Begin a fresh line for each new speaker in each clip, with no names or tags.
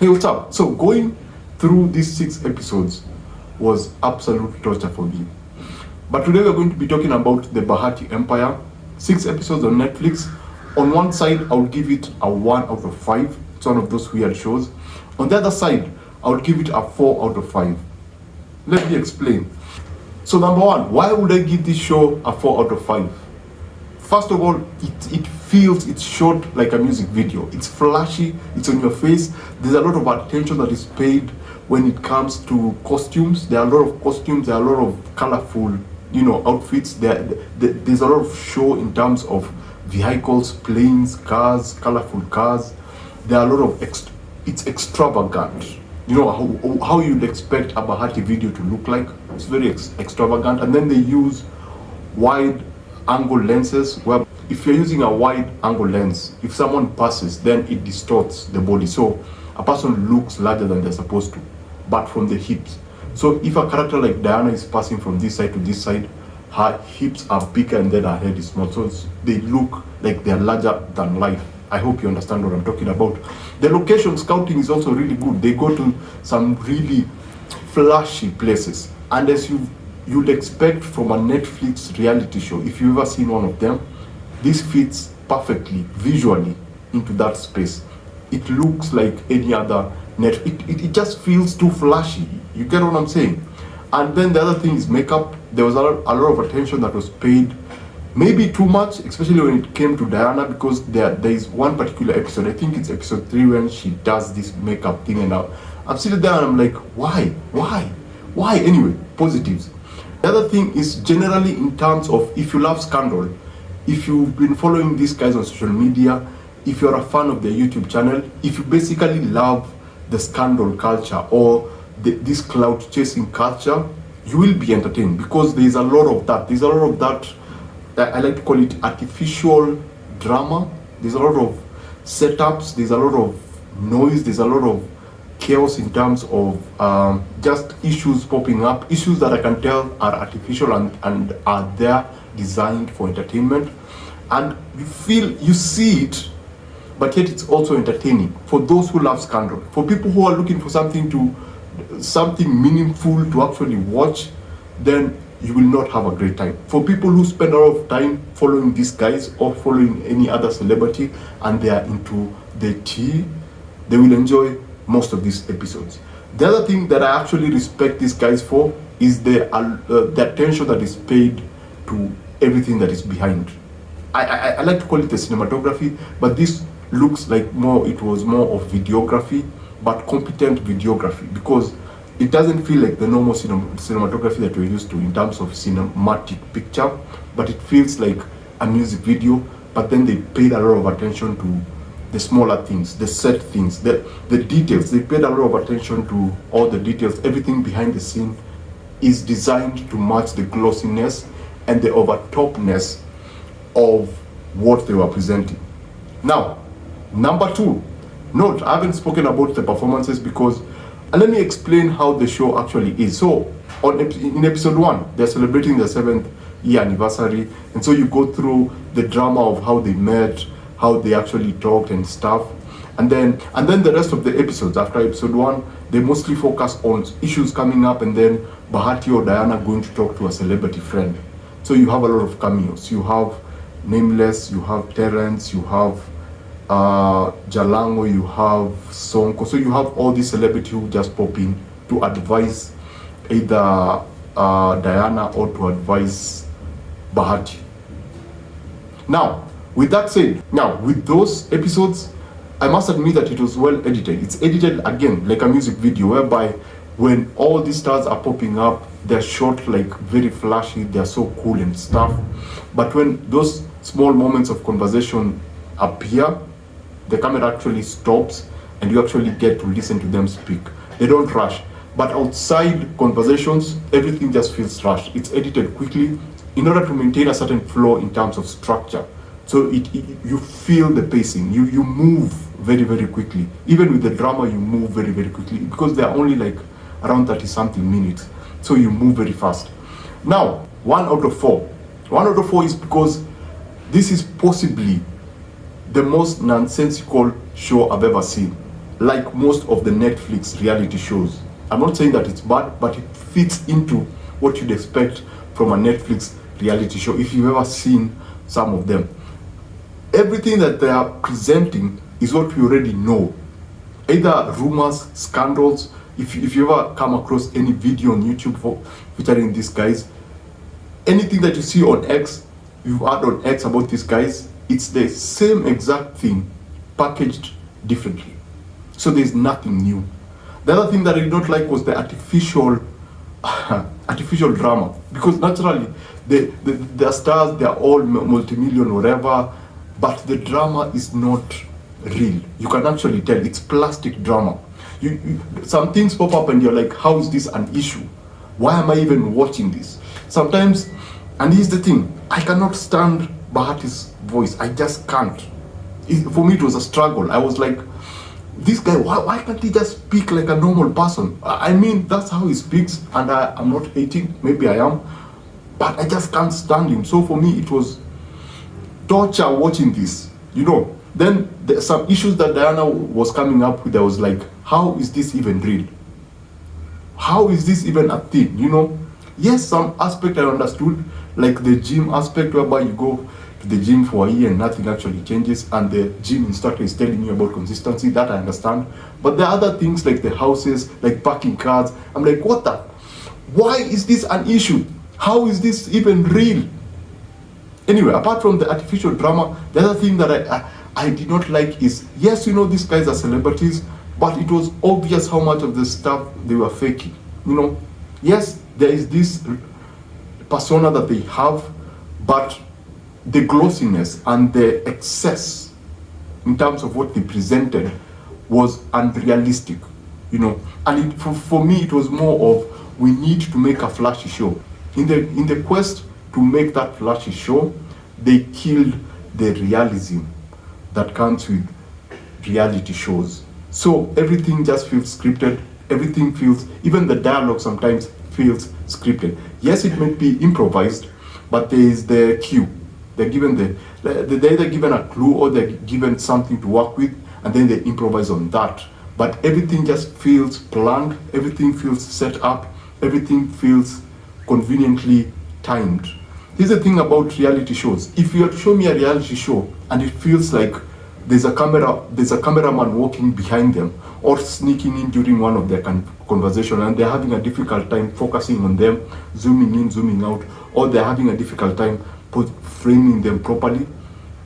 Hey, what's up? So going through these 6 episodes was absolute torture for me. But today we're going to be talking about the Bahati Empire. 6 episodes on Netflix. On one side, I would give it a 1 out of 5. It's one of those weird shows. On the other side, I would give it a 4 out of 5. Let me explain. So number one, why would I give this show a 4 out of 5? First of all, it's shot like a music video. It's flashy, it's on your face. There's a lot of attention that is paid when it comes to costumes. There are a lot of costumes, there are a lot of colorful, outfits. There's a lot of show in terms of vehicles, planes, cars, colorful cars. There are a lot of it's extravagant. You know how you'd expect a Bahati video to look like. It's very extravagant. And then they use wide angle lenses, where if you're using a wide angle lens, if someone passes, then it distorts the body, so a person looks larger than they're supposed to, but from the hips. So if a character like Diana is passing from this side to this side, her hips are bigger and then her head is small, so they look like they're larger than life. I hope you understand what I'm talking about. The location scouting is also really good. They go to some really flashy places, and as you'd expect from a Netflix reality show, if you've ever seen one of them, this fits perfectly visually into that space. It looks like any other it just feels too flashy. You get what I'm saying? And then the other thing is makeup. There was a lot of attention that was paid, maybe too much, especially when it came to Diana, because there is one particular episode, I think it's episode 3, when she does this makeup thing, and I'm sitting there and I'm like, why? Anyway, positives. The other thing is generally in terms of, if you love scandal, if you've been following these guys on social media, if you're a fan of their YouTube channel, if you basically love the scandal culture or this cloud chasing culture, you will be entertained, because there's a lot of that. There's a lot of that, I like to call it artificial drama. There's a lot of setups, there's a lot of noise, there's a lot of chaos in terms of just issues popping up, issues that I can tell are artificial and are there designed for entertainment, and you see it, but yet it's also entertaining for those who love scandal. For people who are looking for something meaningful to actually watch, then you will not have a great time. For people who spend a lot of time following these guys or following any other celebrity and they are into the tea, they will enjoy most of these episodes. The other thing that I actually respect these guys for is the attention that is paid to everything that is behind. I like to call it the cinematography, but this looks like it was more of videography, but competent videography, because it doesn't feel like the normal cinematography that we're used to in terms of cinematic picture, but it feels like a music video. But then they paid a lot of attention to the smaller things, the set things, the details. They paid a lot of attention to all the details. Everything behind the scene is designed to match the glossiness and the overtopness of what they were presenting. Now, number 2, note, I haven't spoken about the performances, because let me explain how the show actually is. So in episode 1, they're celebrating their 7th year anniversary, and so you go through the drama of how they met, how they actually talked and stuff, and then the rest of the episodes after episode 1, they mostly focus on issues coming up, and then Bahati or Diana going to talk to a celebrity friend. So you have a lot of cameos. You have Nameless, you have Terrence, you have Jalango, you have Sonko. So you have all these celebrities who just pop in to advise either Diana or to advise Bahati. Now, with that said, with those episodes, I must admit that it was well edited. It's edited again like a music video, whereby when all these stars are popping up, they're shot like very flashy, they're so cool and stuff. But when those small moments of conversation appear, the camera actually stops and you actually get to listen to them speak. They don't rush. But outside conversations, everything just feels rushed. It's edited quickly in order to maintain a certain flow in terms of structure. So you feel the pacing. You move very, very quickly. Even with the drama, you move very, very quickly, because they're only like around 30-something minutes. So you move very fast. Now, 1 out of 4. 1 out of 4 is because this is possibly the most nonsensical show I've ever seen. like most of the Netflix reality shows. I'm not saying that it's bad, but it fits into what you'd expect from a Netflix reality show if you've ever seen some of them. Everything that they are presenting is what we already know. Either rumors, scandals. If you ever come across any video on YouTube featuring these guys, anything that you see on X, you've heard on X about these guys, it's the same exact thing packaged differently. So there's nothing new. The other thing that I did not like was the artificial drama, because naturally the stars, they're all multi-million whatever, but the drama is not real. You can actually tell it's plastic drama. Some things pop up and you're like, how is this an issue? Why am I even watching this? Sometimes, and here's the thing, I cannot stand Bahati's voice. I just can't. For me, it was a struggle. I was like, this guy, why can't he just speak like a normal person? I mean, that's how he speaks, and I'm not hating, maybe I am, but I just can't stand him. So for me, it was torture watching this, Then some issues that Diana was coming up with, I was like, how is this even real? How is this even a thing, Yes, some aspect I understood, like the gym aspect, whereby you go to the gym for a year and nothing actually changes, and the gym instructor is telling you about consistency, that I understand. But there are other things like the houses, like parking cars. I'm like, why is this an issue? How is this even real? Anyway, apart from the artificial drama, the other thing that I did not like is, yes, these guys are celebrities, but it was obvious how much of the stuff they were faking. Yes, there is this persona that they have, but the glossiness and the excess in terms of what they presented was unrealistic, And for me, it was more of, we need to make a flashy show. In the quest to make that flashy show, they killed the realism that comes with reality shows. So everything just feels scripted. Everything feels, even the dialogue sometimes feels scripted. Yes, it might be improvised, but there is the cue. They're given they're either given a clue or they're given something to work with, and then they improvise on that. But everything just feels planned. Everything feels set up. Everything feels conveniently timed. Here's the thing about reality shows. If you were to show me a reality show and it feels like there's a cameraman walking behind them or sneaking in during one of their conversation, and they're having a difficult time focusing on them, zooming in, zooming out, or they're having a difficult time framing them properly,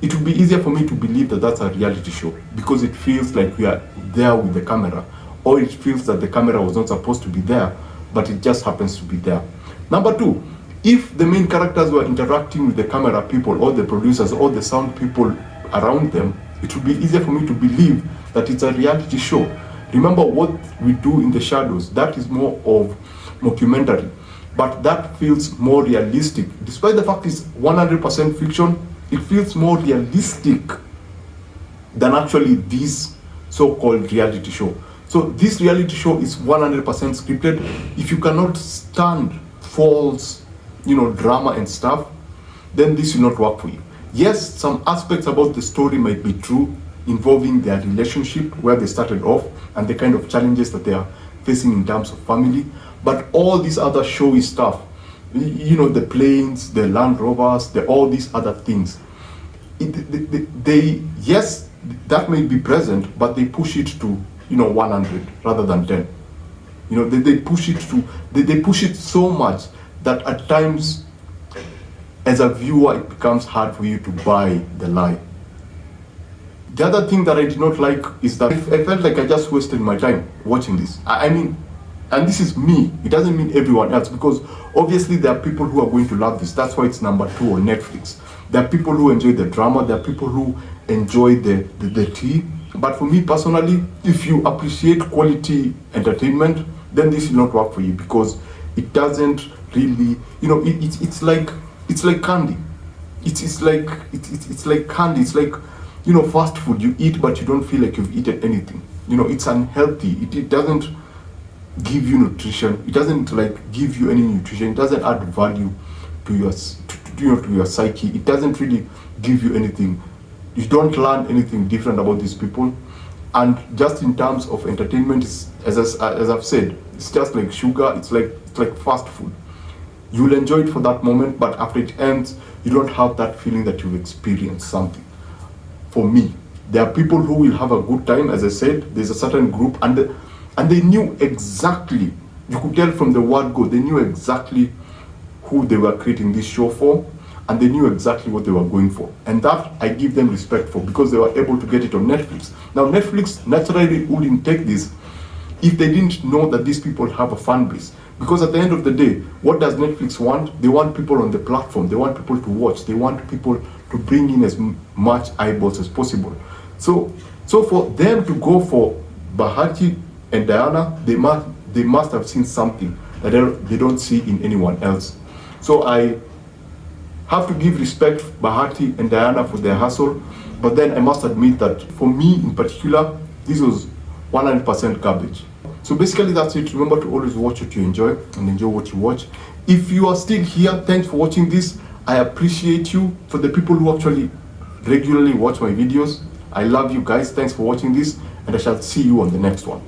it would be easier for me to believe that that's a reality show, because it feels like we are there with the camera, or it feels that the camera was not supposed to be there, but it just happens to be there. Number two, if the main characters were interacting with the camera people or the producers or the sound people around them, it would be easier for me to believe that it's a reality show. Remember what we do in the shadows, that is more of mockumentary, but that feels more realistic. Despite the fact it's 100% fiction, it feels more realistic than actually this so-called reality show. So this reality show is 100% scripted. If you cannot stand false, drama and stuff, then this will not work for you. Yes, some aspects about the story might be true, involving their relationship, where they started off, and the kind of challenges that they are facing in terms of family. But all this other showy stuff, the planes, the Land Rovers, all these other things, yes, that may be present, but they push it to 100 rather than 10. They push it to they push it so much that at times, as a viewer, it becomes hard for you to buy the lie. The other thing that I did not like is that I felt like I just wasted my time watching this. I mean, and this is me, it doesn't mean everyone else, because obviously there are people who are going to love this. That's why it's number 2 on Netflix. There are people who enjoy the drama, there are people who enjoy the tea. But for me personally, if you appreciate quality entertainment, then this will not work for you, because it doesn't really, it's like candy. It's like candy. It's like, fast food. You eat, but you don't feel like you've eaten anything. It's unhealthy. It doesn't give you nutrition. It doesn't give you any nutrition. It doesn't add value to your psyche. It doesn't really give you anything. You don't learn anything different about these people. And just in terms of entertainment, as I've said, it's just like sugar. It's like fast food. You'll enjoy it for that moment, but after it ends, you don't have that feeling that you've experienced something. For me, there are people who will have a good time. As I said, there's a certain group, and they knew exactly. You could tell from the word go. They knew exactly who they were creating this show for, and they knew exactly what they were going for. And that I give them respect for, because they were able to get it on Netflix. Now, Netflix naturally wouldn't take this if they didn't know that these people have a fan base. Because at the end of the day, what does Netflix want? They want people on the platform. They want people to watch. They want people to bring in as much eyeballs as possible. So for them to go for Bahati and Diana, they must have seen something that they don't see in anyone else. So I have to give respect to Bahati and Diana for their hustle, but then I must admit that for me in particular, this was 100% garbage. So basically that's it. Remember to always watch what you enjoy and enjoy what you watch. If you are still here, thanks for watching this. I appreciate you. For the people who actually regularly watch my videos, I love you guys. Thanks for watching this, and I shall see you on the next one.